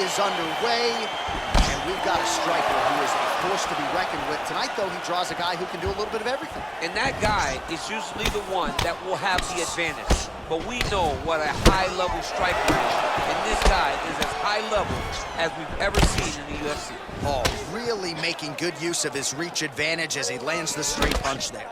is underway, and we've got a striker who is a force to be reckoned with. Tonight, though, he draws a guy who can do a little bit of everything. And that guy is usually the one that will have the advantage. But we know what a high-level striker is, and this guy is as high level as we've ever seen in the UFC. Oh, really making good use of his reach advantage as he lands the straight punch there.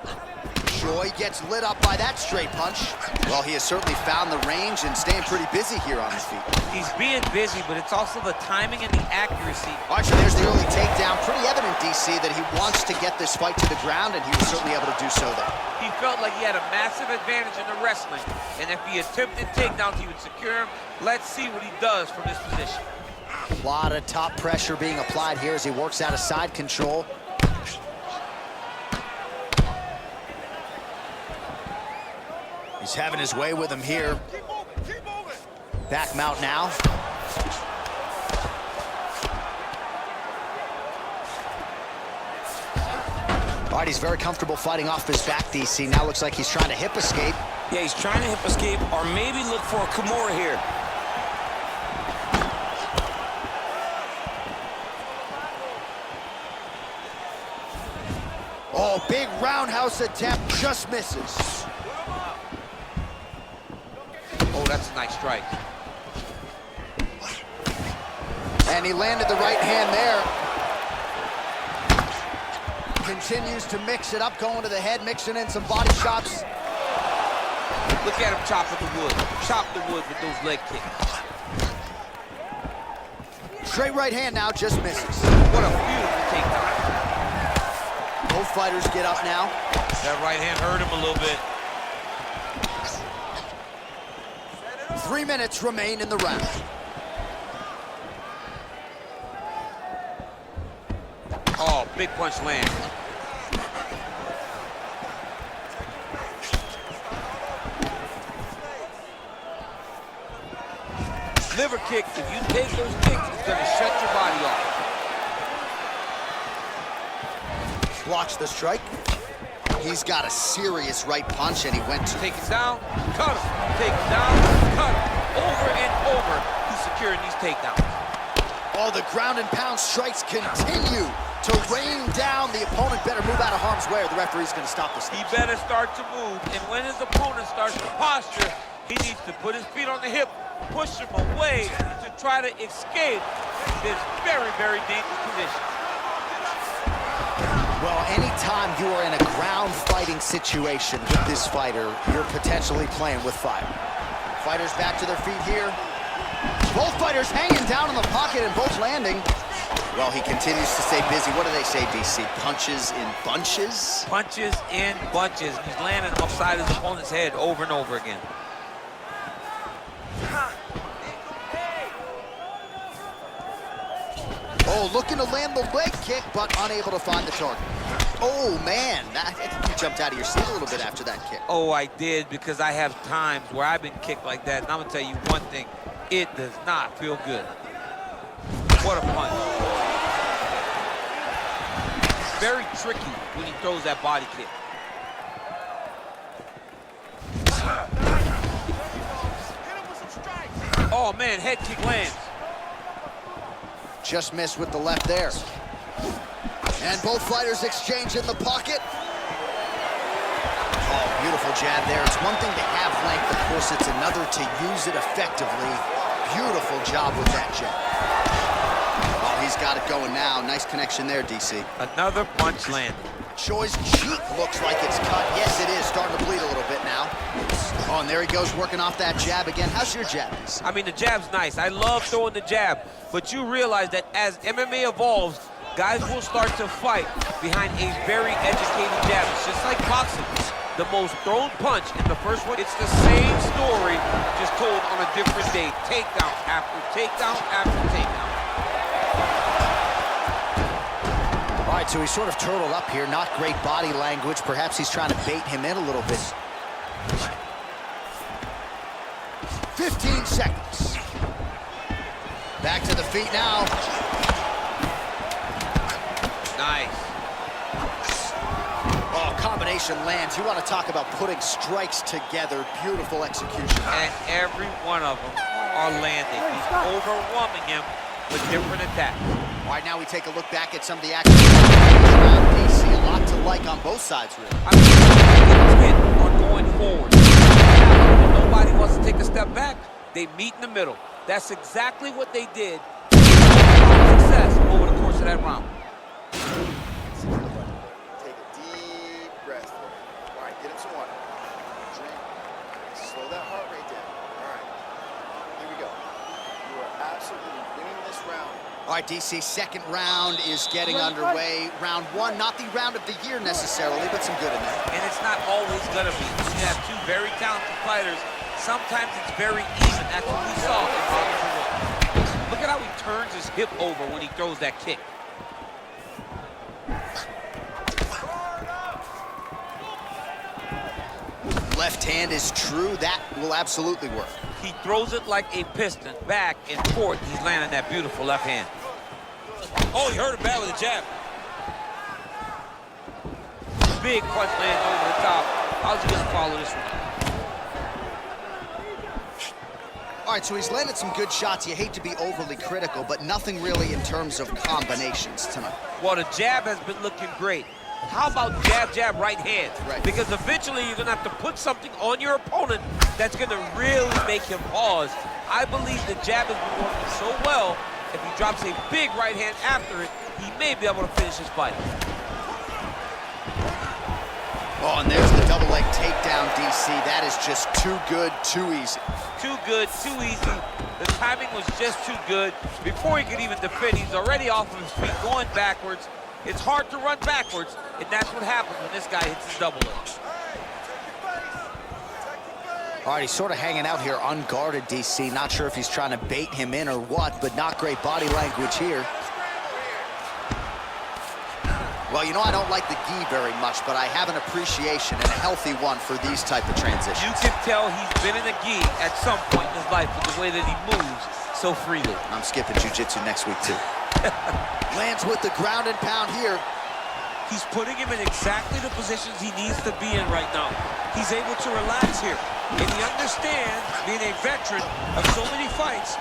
Choi gets lit up by that straight punch. Well, he has certainly found the range and staying pretty busy here on his feet. He's being busy, but it's also the timing and the accuracy. Actually, there's the early takedown. Pretty evident, DC, that he wants to get this fight to the ground, and he was certainly able to do so there. He felt like he had a massive advantage in the wrestling, and if he attempted takedowns, he would secure him. Let's see what he does from this position. A lot of top pressure being applied here as he works out of side control. He's having his way with him here. Back mount now. All right, he's very comfortable fighting off his back, DC. Now looks like he's trying to hip escape. Yeah, he's trying to hip escape or maybe look for a Kimura here. Oh, big roundhouse attempt, just misses. Oh, that's a nice strike. And he landed the right hand there. Continues to mix it up, going to the head, mixing in some body shots. Look at him chopping the wood. Chop the wood with those leg kicks. Straight right hand now, just misses. What a beautiful takedown. Both fighters get up now. That right hand hurt him a little bit. 3 minutes remain in the round. Oh, big punch lands. Liver kick, if you take those kicks, it's gonna shut your body off. Blocks the strike. He's got a serious right punch, and he went to... Take it down, cut him. Take it down, cut him. Over and over, he's securing these takedowns. Oh, the ground and pound strikes continue to rain down. The opponent better move out of harm's way, or the referee's gonna stop this. He better start to move, and when his opponent starts to posture, he needs to put his feet on the hip, push him away to try to escape this very, very dangerous position. Well, anytime you are in a ground fighting situation with this fighter, you're potentially playing with fire. Fighters back to their feet here. Both fighters hanging down in the pocket and both landing. Well, he continues to stay busy. What do they say, DC? Punches in bunches? Punches in bunches. He's landing upside his opponent's head over and over again. Oh, looking to land the leg kick, but unable to find the target. Oh, man, you jumped out of your seat a little bit after that kick. Oh, I did, because I have times where I've been kicked like that, and I'm gonna tell you one thing, it does not feel good. What a punch. Very tricky when he throws that body kick. Oh, man, head kick lands. Just missed with the left there. And both fighters exchange in the pocket. Oh, beautiful jab there. It's one thing to have length, of course, it's another to use it effectively. Beautiful job with that jab. Oh, he's got it going now. Nice connection there, DC. Another punch landed. Choi's cheek looks like it's cut. Yes, it is. Starting to bleed a little bit now. Oh, and there he goes, working off that jab again. How's your jab, DC? I mean, the jab's nice. I love throwing the jab, but you realize that as MMA evolves, guys will start to fight behind a very educated jab. It's just like boxing. The most thrown punch in the first one, it's the same story, just told on a different day. Takedown after takedown after takedown. All right, so he's sort of turtled up here. Not great body language. Perhaps he's trying to bait him in a little bit. 15 seconds. Back to the feet now. Nice. Oh, combination lands. You want to talk about putting strikes together. Beautiful execution. And every one of them are landing. He's overwhelming him with different attacks. All right, now we take a look back at some of the action. DC, a lot to like on both sides, really. I mean, getting hit or going forward. When nobody wants to take a step back, they meet in the middle. That's exactly what they did. Success over the course of that round. Take a deep breath. All right, get him some water. Drink. Slow that heart rate down. All right, here we go. You are absolutely winning this round. All right, DC, second round is getting underway. Round one, not the round of the year necessarily, but some good in there. And it's not always gonna be. You have two very talented fighters. Sometimes it's very even. That's what we saw in round number one. Look at how he turns his hip over when he throws that kick. Left hand is true. That will absolutely work. He throws it like a piston, back and forth. He's landing that beautiful left hand. Oh, he hurt it bad with a jab. Big punch lands over the top. How's he gonna follow this one? All right, so he's landed some good shots. You hate to be overly critical, but nothing really in terms of combinations tonight. Well, the jab has been looking great. How about jab, jab, right hand? Right. Because eventually you're gonna have to put something on your opponent that's gonna really make him pause. I believe the jab has been working so well, if he drops a big right hand after it, he may be able to finish his fight. Oh, and there's the double leg takedown, DC. That is just too good, too easy. Too good, too easy. The timing was just too good. Before he could even defend, he's already off of his feet, going backwards. It's hard to run backwards, and that's what happens when this guy hits his double leg. All right, he's sort of hanging out here unguarded, DC. Not sure if he's trying to bait him in or what, but not great body language here. Well, you know, I don't like the gi very much, but I have an appreciation, and a healthy one, for these type of transitions. You can tell he's been in a gi at some point in his life with the way that he moves so freely. I'm skipping jiu-jitsu next week, too. Lands with the ground and pound here. He's putting him in exactly the positions he needs to be in right now. He's able to relax here. And he understands, being a veteran of so many fights,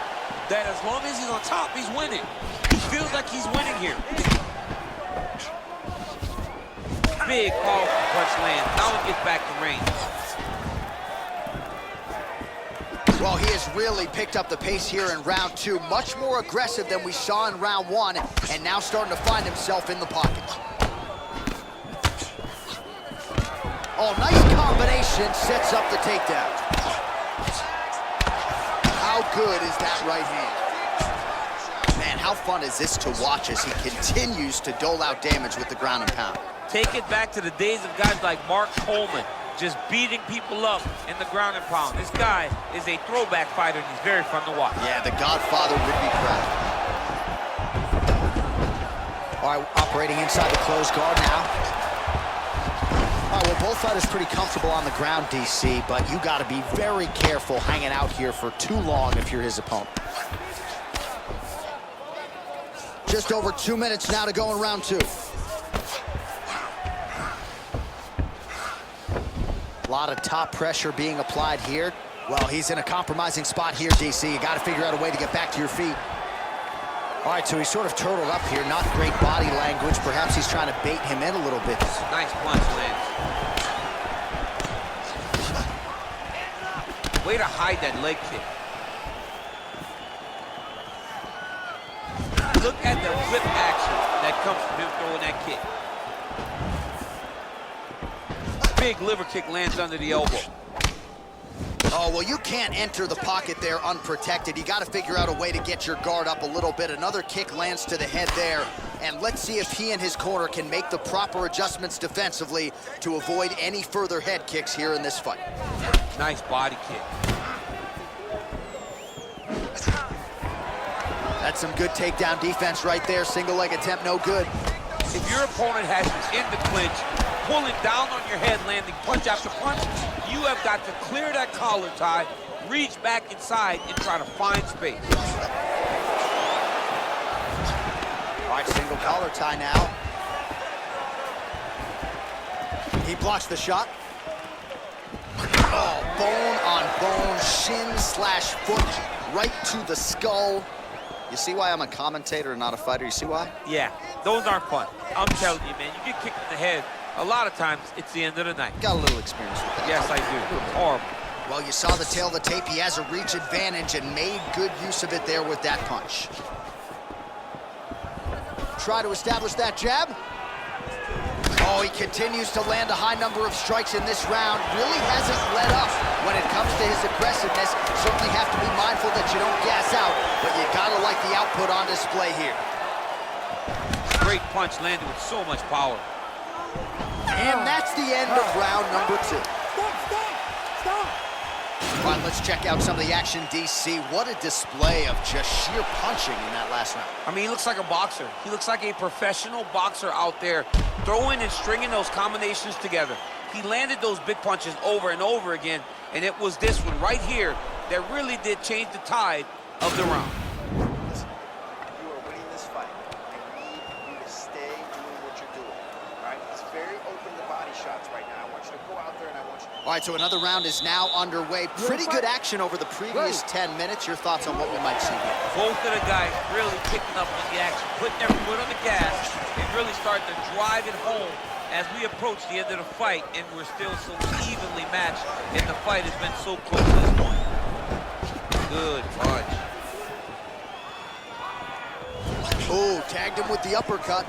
that as long as he's on top, he's winning. He feels like he's winning here. Big, powerful punch lands. Now he gets back to range. Well, he has really picked up the pace here in round two. Much more aggressive than we saw in round one, and now starting to find himself in the pocket. Oh, nice combination, sets up the takedown. How good is that right hand? Man, how fun is this to watch as he continues to dole out damage with the ground and pound? Take it back to the days of guys like Mark Coleman, just beating people up in the ground and pound. This guy is a throwback fighter, and he's very fun to watch. Yeah, the Godfather would be proud. All right, operating inside the closed guard now. All right, well, both fighters pretty comfortable on the ground, DC, but you got to be very careful hanging out here for too long if you're his opponent. Just over 2 minutes now to go in round two. A lot of top pressure being applied here. Well, he's in a compromising spot here, DC. You got to figure out a way to get back to your feet. All right, so he's sort of turtled up here. Not great body language. Perhaps he's trying to bait him in a little bit. Nice punch lands. Way to hide that leg kick. Look at the whip action that comes from him throwing that kick. Big liver kick lands under the elbow. Oh, well, you can't enter the pocket there unprotected. You got to figure out a way to get your guard up a little bit. Another kick lands to the head there. And let's see if he and his corner can make the proper adjustments defensively to avoid any further head kicks here in this fight. Nice body kick. That's some good takedown defense right there. Single leg attempt, no good. If your opponent has you in the clinch, pulling down on your head, landing punch after punch, you have got to clear that collar tie, reach back inside, and try to find space. All right, single collar tie now. He blocks the shot. Oh, bone on bone, shin slash foot, right to the skull. You see why I'm a commentator and not a fighter? You see why? Yeah, those aren't fun. I'm telling you, man, you get kicked in the head, a lot of times it's the end of the night. Got a little experience with that. Yes, I do. It's horrible. Well, you saw the tail of the tape. He has a reach advantage and made good use of it there with that punch. Try to establish that jab. Oh, he continues to land a high number of strikes in this round. Really hasn't let up when it comes to his aggressiveness. Certainly have to be mindful that you don't gas out, but you gotta like the output on display here. Great punch landed with so much power. And that's the end of round number 2. All right, let's check out some of the action, DC. What a display of just sheer punching in that last round. I mean, he looks like a boxer. He looks like a professional boxer out there, throwing and stringing those combinations together. He landed those big punches over and over again, and it was this one right here that really did change the tide of the round. Listen, you are winning this fight. I need you to stay doing what you're doing. All right, it's very open to body shots right now. I want you to go out there and I want you to... All right, so another round is now underway. Pretty good action over the previous 10 minutes. Your thoughts on what we might see here? Both of the guys really picking up on the action, putting their foot on the gas, and really starting to drive it home as we approach the end of the fight, and we're still so evenly matched, and the fight has been so close to this point. Good punch. Oh, tagged him with the uppercut.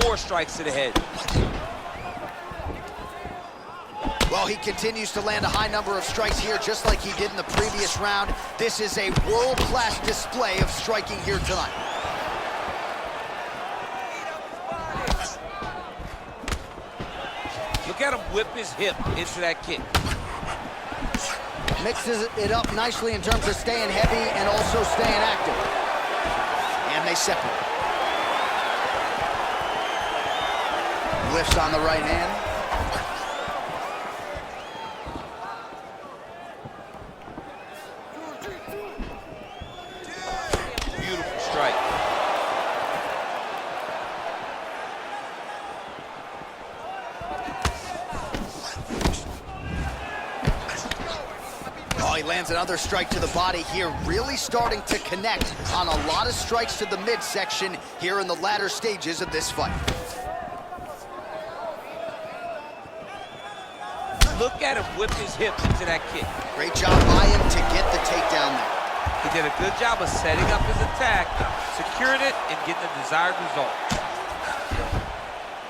More strikes to the head. Well, he continues to land a high number of strikes here, just like he did in the previous round. This is a world-class display of striking here tonight. Look at him whip his hip into that kick. Mixes it up nicely in terms of staying heavy and also staying active. And they separate. Lifts on the right hand. Beautiful strike. Oh, he lands another strike to the body here, really starting to connect on a lot of strikes to the midsection here in the latter stages of this fight. Look at him whip his hip into that kick. Great job by him to get the takedown there. He did a good job of setting up his attack, securing it, and getting the desired result.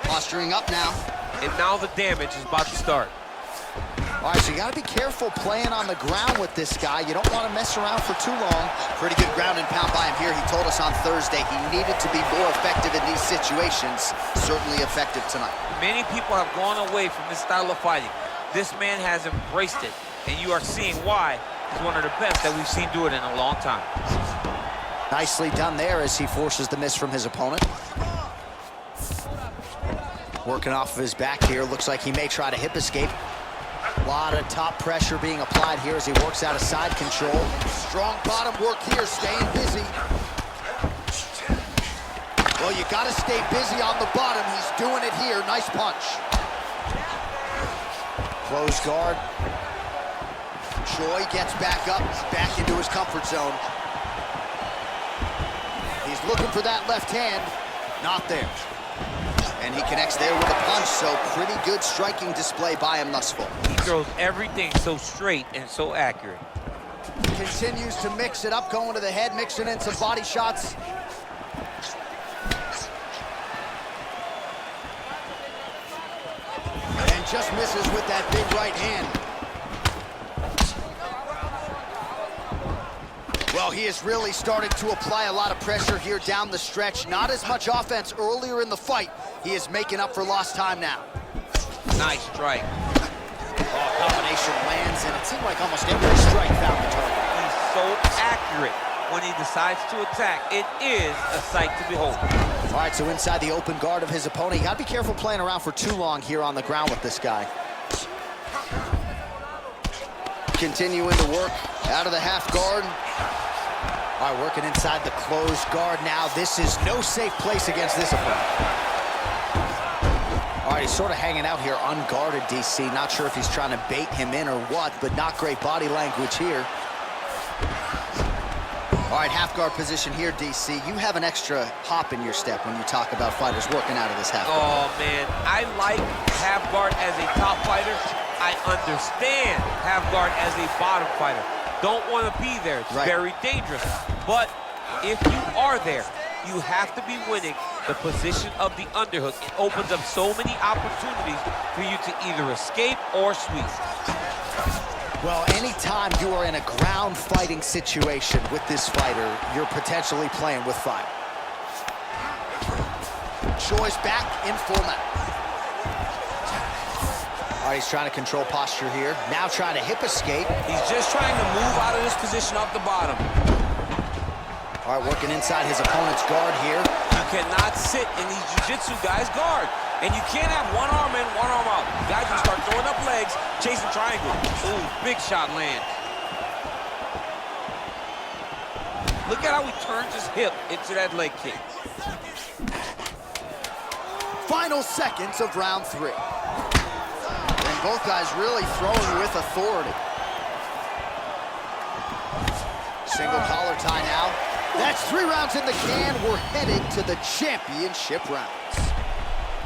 Posturing up now. And now the damage is about to start. All right, so you got to be careful playing on the ground with this guy. You don't want to mess around for too long. Pretty good ground and pound by him here. He told us on Thursday he needed to be more effective in these situations. Certainly effective tonight. Many people have gone away from this style of fighting. This man has embraced it, and you are seeing why he's one of the best that we've seen do it in a long time. Nicely done there as he forces the miss from his opponent. Working off of his back here. Looks like he may try to hip escape. A lot of top pressure being applied here as he works out of side control. Strong bottom work here, staying busy. Well, you got to stay busy on the bottom. He's doing it here. Nice punch. Close guard. Choi gets back up, back into his comfort zone. He's looking for that left hand. Not there. And he connects there with a punch, so pretty good striking display by him thus far. He throws everything so straight and so accurate. Continues to mix it up, going to the head, mixing in some body shots. And just misses with that big right hand. Well, he is really starting to apply a lot of pressure here down the stretch. Not as much offense earlier in the fight. He is making up for lost time now. Nice strike. Oh, combination lands, and it seemed like almost every strike found the target. He's so accurate when he decides to attack. It is a sight to behold. All right, so inside the open guard of his opponent. You got to be careful playing around for too long here on the ground with this guy. Continuing to work out of the half guard. All right, working inside the closed guard now. This is no safe place against this opponent. All right, he's sort of hanging out here unguarded, DC. Not sure if he's trying to bait him in or what, but not great body language here. All right, half guard position here, DC. You have an extra hop in your step when you talk about fighters working out of this half guard. Oh, man, I like half guard as a top fighter. I understand half guard as a bottom fighter. Don't want to be there. It's very dangerous. But if you are there, you have to be winning the position of the underhook. It opens up so many opportunities for you to either escape or sweep. Well, anytime you are in a ground fighting situation with this fighter, you're potentially playing with fire. Choi's back in full mount. All right, he's trying to control posture here. Now trying to hip escape. He's just trying to move out of this position off the bottom. All right, working inside his opponent's guard here. You cannot sit in these jiu-jitsu guys' guard. And you can't have one arm in, one arm out. Guys will start throwing up legs, chasing triangle. Ooh, big shot land. Look at how he turns his hip into that leg kick. Final seconds of round 3. And both guys really throwing with authority. Single collar tie now. That's 3 rounds in the can. We're headed to the championship rounds.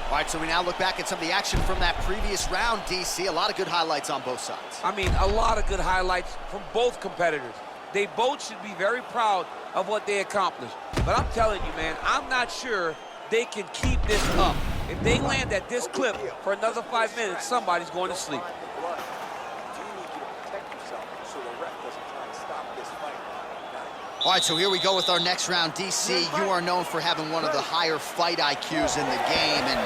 All right, so we now look back at some of the action from that previous round, DC. A lot of good highlights on both sides. I mean, a lot of good highlights from both competitors. They both should be very proud of what they accomplished. But I'm telling you, man, I'm not sure they can keep this up. If they land at this clip for another 5 minutes, somebody's going to sleep. All right, so here we go with our next round. DC, you are known for having one of the higher fight IQs in the game, and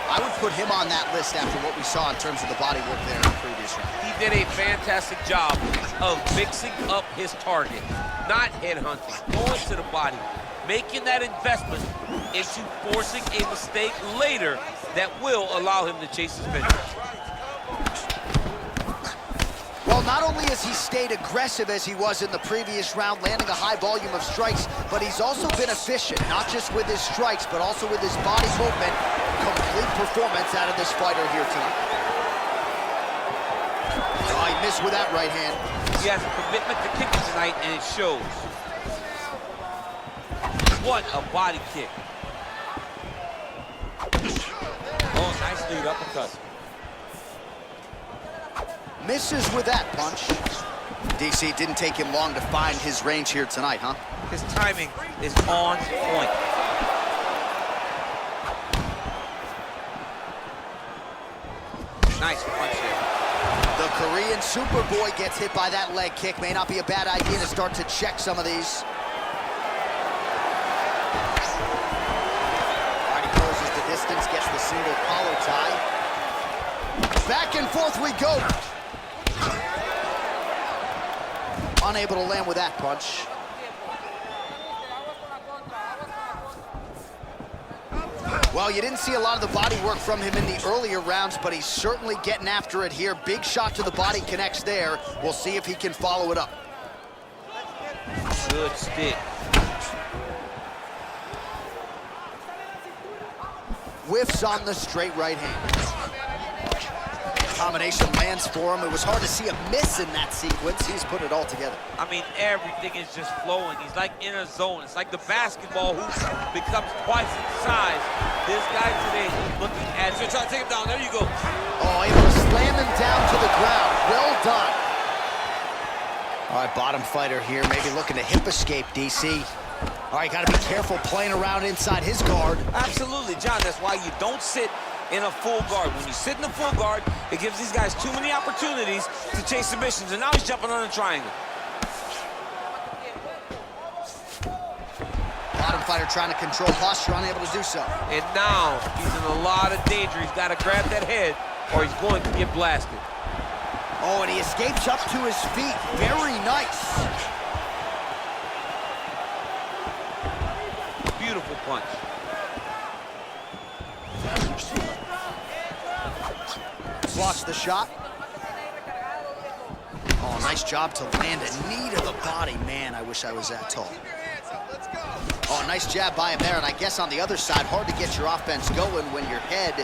I would put him on that list after what we saw in terms of the body work there in the previous round. He did a fantastic job of mixing up his target, not headhunting, going to the body, making that investment into forcing a mistake later that will allow him to chase his finish. Well, not only has he stayed aggressive as he was in the previous round, landing a high volume of strikes, but he's also been efficient, not just with his strikes, but also with his body movement. Complete performance out of this fighter here tonight. Oh, he missed with that right hand. He has a commitment to kicking tonight, and it shows. What a body kick. Oh, nice lead uppercut. Misses with that punch. DC, didn't take him long to find his range here tonight, huh? His timing is on point. Nice punch here. The Korean Superboy gets hit by that leg kick. May not be a bad idea to start to check some of these. All right, he closes the distance, gets the single collar tie. Back and forth we go. Unable to land with that punch. Well, you didn't see a lot of the body work from him in the earlier rounds, but he's certainly getting after it here. Big shot to the body connects there. We'll see if he can follow it up. Good stick. Whiffs on the straight right hand. Combination lands for him. It was hard to see a miss in that sequence. He's put it all together. I mean, everything is just flowing. He's like in a zone. It's like the basketball hoop becomes twice its size. This guy today is looking at you. Try to take him down. There you go. Oh, able to slam him down to the ground. Well done. All right, bottom fighter here, maybe looking to hip escape, DC. All right, got to be careful playing around inside his guard. Absolutely, John. That's why you don't sit in a full guard. When you sit in a full guard, it gives these guys too many opportunities to chase submissions, and now he's jumping on a triangle. Bottom fighter trying to control posture, unable to do so. And now he's in a lot of danger. He's got to grab that head or he's going to get blasted. Oh, and he escapes up to his feet. Very nice. Beautiful punch. Blocks the shot. Oh, nice job to land a knee to the body. Man, I wish I was that tall. Oh, nice jab by him there, and I guess on the other side, hard to get your offense going when your head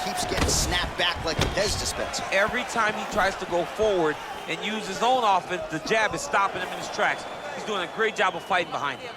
keeps getting snapped back like a Pez dispenser. Every time he tries to go forward and use his own offense, the jab is stopping him in his tracks. He's doing a great job of fighting behind him.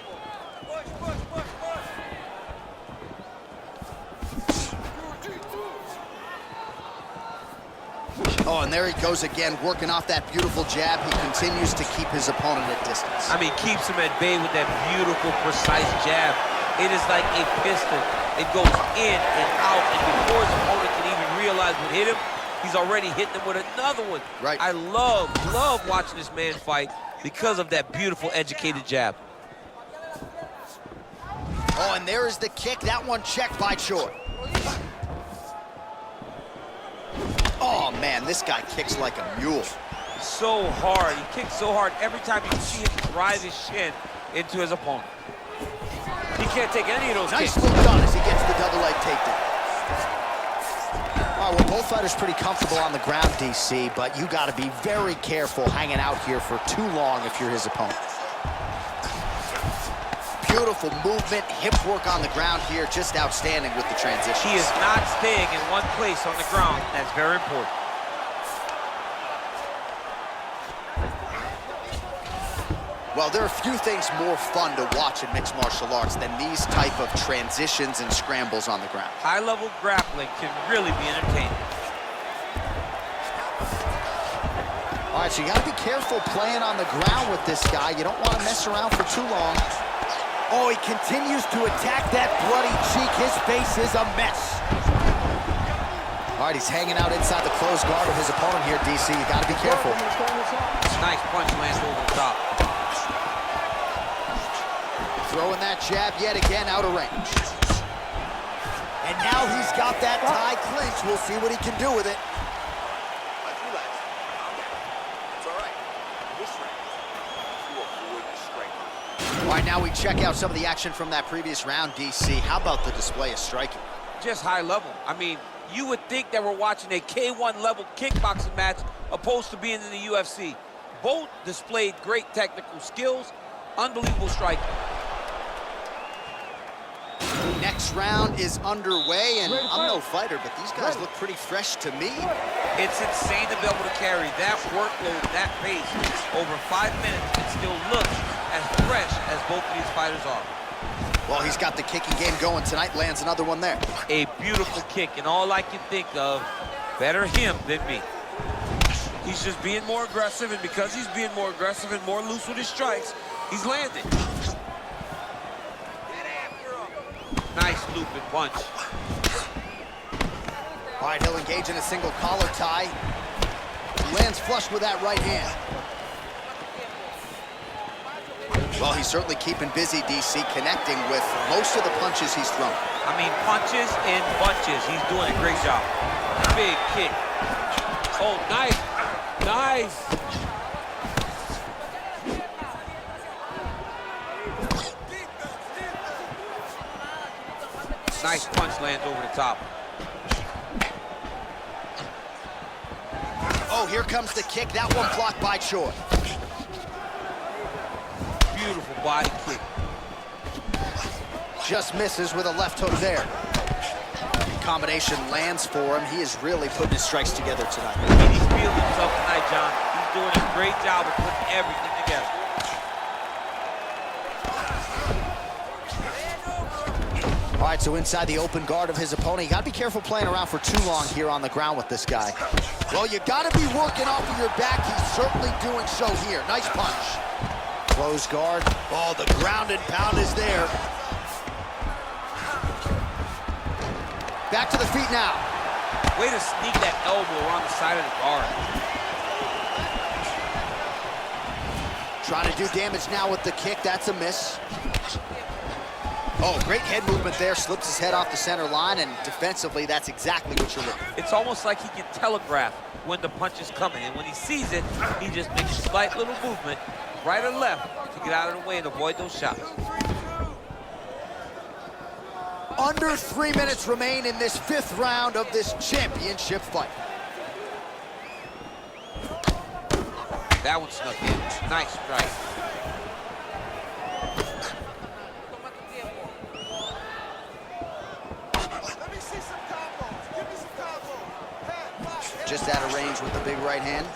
Oh, and there he goes again, working off that beautiful jab. He continues to keep his opponent at distance. I mean, keeps him at bay with that beautiful, precise jab. It is like a pistol. It goes in and out, and before his opponent can even realize what hit him, he's already hitting him with another one. Right. I love watching this man fight because of that beautiful, educated jab. Oh, and there is the kick. That one checked by Choi. Oh, man, this guy kicks like a mule. So hard. He kicks so hard. Every time you see him drive his shin into his opponent. He can't take any of those Nice kicks. move done as he gets the double leg takedown. All right, well, both fighters pretty comfortable on the ground, DC, but you got to be very careful hanging out here for too long if you're his opponent. Beautiful movement, hip work on the ground here, just outstanding with the transition. He is not staying in one place on the ground. That's very important. Well, there are few things more fun to watch in mixed martial arts than these type of transitions and scrambles on the ground. High-level grappling can really be entertaining. All right, so you got to be careful playing on the ground with this guy. You don't want to mess around for too long. Oh, he continues to attack that bloody cheek. His face is a mess. All right, he's hanging out inside the closed guard of his opponent here, DC. You got to be careful. Nice punch lands over the top. Throwing that jab yet again out of range. And now he's got that tie clinch. We'll see what he can do with it. All right, now we check out some of the action from that previous round, DC. How about the display of striking? Just high level. I mean, you would think that we're watching a K1 level kickboxing match opposed to being in the UFC. Both displayed great technical skills, unbelievable striking. Next round is underway, and I'm no fighter, but these guys look pretty fresh to me. It's insane to be able to carry that workload, that pace, over 5 minutes and still look as fresh as both of these fighters are. Well, he's got the kicking game going tonight, lands another one there. A beautiful kick, and all I can think of, better him than me. He's just being more aggressive, and because he's being more aggressive and more loose with his strikes, he's landing. Nice looping punch. All right, he'll engage in a single collar tie. Lands flush with that right hand. Well, he's certainly keeping busy, DC, connecting with most of the punches he's thrown. I mean, punches in bunches. He's doing a great job. Big kick. Oh, nice. Nice. Nice punch lands over the top. Oh, here comes the kick. That one blocked by Choi. Beautiful body kick. Just misses with a left hook there. Combination lands for him. He is really putting his strikes together tonight. And he's feeling himself tonight, John. He's doing a great job of putting everything together. All right, so inside the open guard of his opponent, you got to be careful playing around for too long here on the ground with this guy. Well, you got to be working off of your back. He's certainly doing so here. Nice punch. Close guard. Oh, the ground and pound is there. Back to the feet now. Way to sneak that elbow around the side of the guard. Trying to do damage now with the kick. That's a miss. Oh, great head movement there. Slips his head off the center line, and defensively, that's exactly what you're looking for. It's almost like he can telegraph when the punch is coming, and when he sees it, he just makes a slight little movement, right or left, to get out of the way and avoid those shots. Under 3 minutes remain in this 5th round of this championship fight. That one snuck in. Nice strike. Just out of range with the big right hand.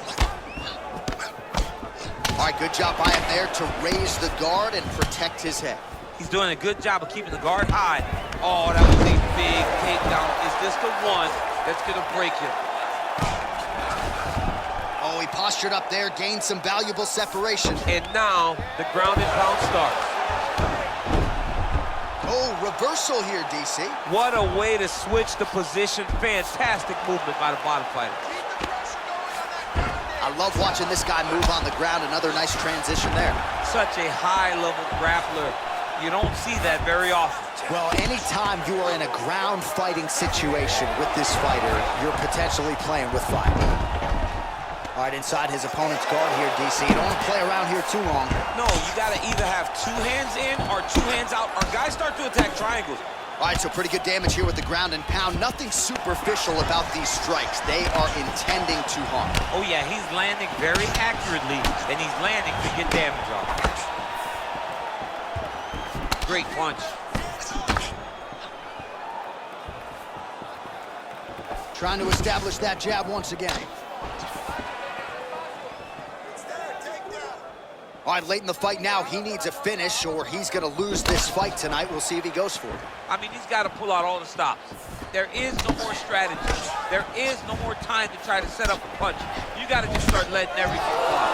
All right, good job by him there to raise the guard and protect his head. He's doing a good job of keeping the guard high. Oh, that was a big takedown. Is this the one that's going to break him? Oh, he postured up there, gained some valuable separation. And now the ground and pound starts. Oh, reversal here, DC. What a way to switch the position. Fantastic movement by the bottom fighter. I love watching this guy move on the ground. Another nice transition there. Such a high-level grappler. You don't see that very often. Well, anytime you are in a ground fighting situation with this fighter, you're potentially playing with fire. All right, inside his opponent's guard here, DC. You don't want to play around here too long. No, you got to either have 2 hands in or 2 hands out, or guys start to attack triangles. All right, so pretty good damage here with the ground and pound. Nothing superficial about these strikes. They are intending to harm. Oh, yeah, he's landing very accurately, and he's landing to get damage off. Great punch. Trying to establish that jab once again. All right, late in the fight now, he needs a finish or he's going to lose this fight tonight. We'll see if he goes for it. I mean, he's got to pull out all the stops. There is no more strategy. There is no more time to try to set up a punch. You got to just start letting everything fly.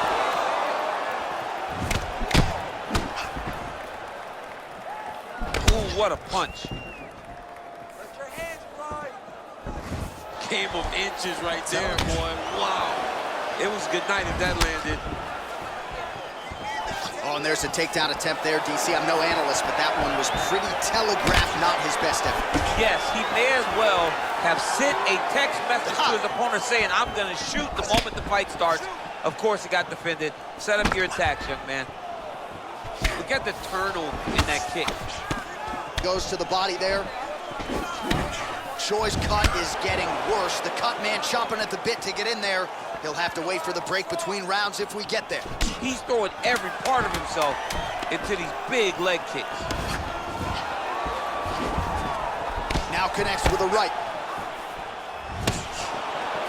Ooh, what a punch. Let your hands fly. Game of inches right there, boy. Wow. It was good night if that landed. Oh, and there's a takedown attempt there, DC. I'm no analyst, but that one was pretty telegraphed, not his best effort. Yes, he may as well have sent a text message to his opponent saying, I'm going to shoot the moment the fight starts. Of course, he got defended. Set up your attacks, young man. Look at the turnover in that kick. Goes to the body there. Choi's cut is getting worse. The cut man chomping at the bit to get in there. He'll have to wait for the break between rounds if we get there. He's throwing every part of himself into these big leg kicks. Now connects with a right.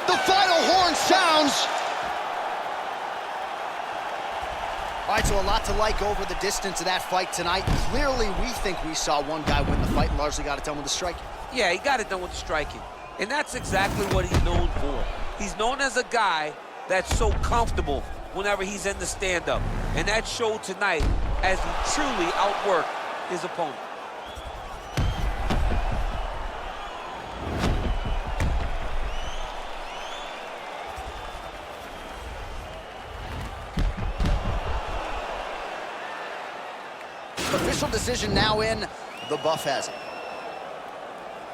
The final horn sounds. All right, so a lot to like over the distance of that fight tonight. Clearly, we think we saw one guy win the fight and largely got it done with the striking. Yeah, he got it done with the striking. And that's exactly what he's known for. He's known as a guy that's so comfortable whenever he's in the stand-up. And that showed tonight as he truly outworked his opponent. Official decision now in. The buff has it.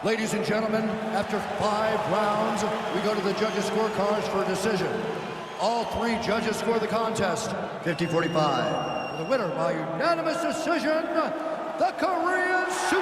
Ladies and gentlemen, after 5 rounds, we go to the judges' scorecards for a decision. All 3 judges score the contest 50-45. The winner by unanimous decision, the Korean Super